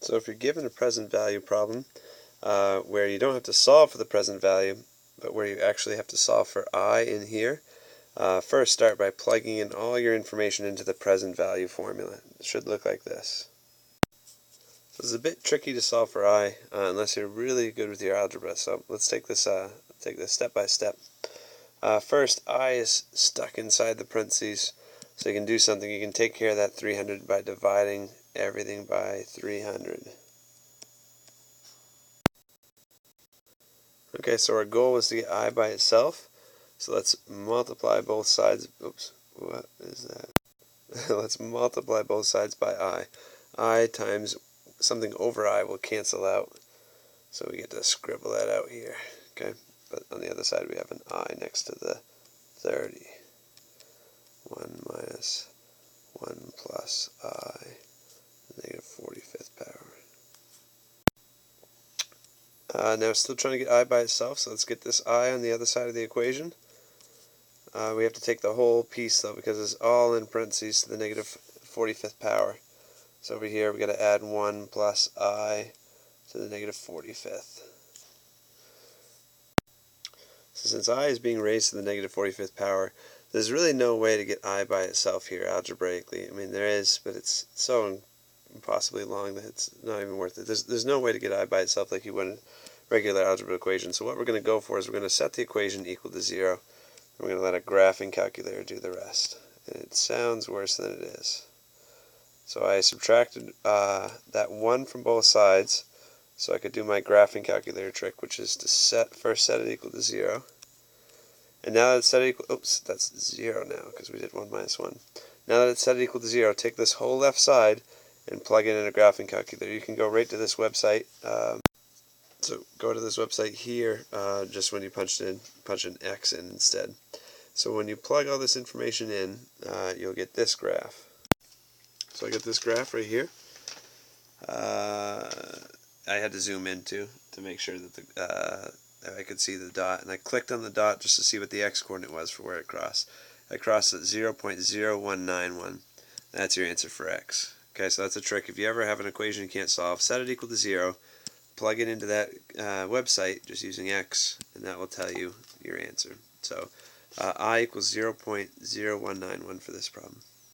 So if you're given a present value problem where you don't have to solve for the present value, but where you actually have to solve for I in here, first start by plugging in all your information into the present value formula. It should look like this. This is a bit tricky to solve for I unless you're really good with your algebra, so let's take this step by step. First, I is stuck inside the parentheses, so you can do something. You can take care of that 300 by dividing everything by 300. Okay, so our goal was to get I by itself, so let's multiply both sides. Oops, what is that? Let's multiply both sides by I times something over I will cancel out, so we get to scribble that out here. Okay, but on the other side we have an I next to the 30. 1 minus 1 plus I, negative 45th power. Now still trying to get I by itself, so let's get this I on the other side of the equation. We have to take the whole piece though, because it's all in parentheses to the negative 45th power. So over here we got to add 1 plus I to the negative 45th. So since I is being raised to the negative 45th power, there's really no way to get I by itself here algebraically. I mean, there is, but it's so impossibly long that it's not even worth it. There's no way to get I by itself like you would in a regular algebra equation. So what we're going to go for is we're going to set the equation equal to 0. We're going to let a graphing calculator do the rest. And it sounds worse than it is. So I subtracted that 1 from both sides, so I could do my graphing calculator trick, which is to first set it equal to 0. And now that it's set equal, oops, that's 0 now, because we did 1 minus 1. Now that it's set equal to 0, take this whole left side and plug it in a graphing calculator. You can go right to this website. So go to this website here, just when you punch an X in instead. So when you plug all this information in, you'll get this graph. So I got this graph right here. I had to zoom in to make sure that I could see the dot, and I clicked on the dot just to see what the X coordinate was for where it crossed. I crossed at 0.0191. That's your answer for X. Okay, so that's a trick. If you ever have an equation you can't solve, set it equal to 0, plug it into that website just using X, and that will tell you your answer. So I equals 0.0191 for this problem.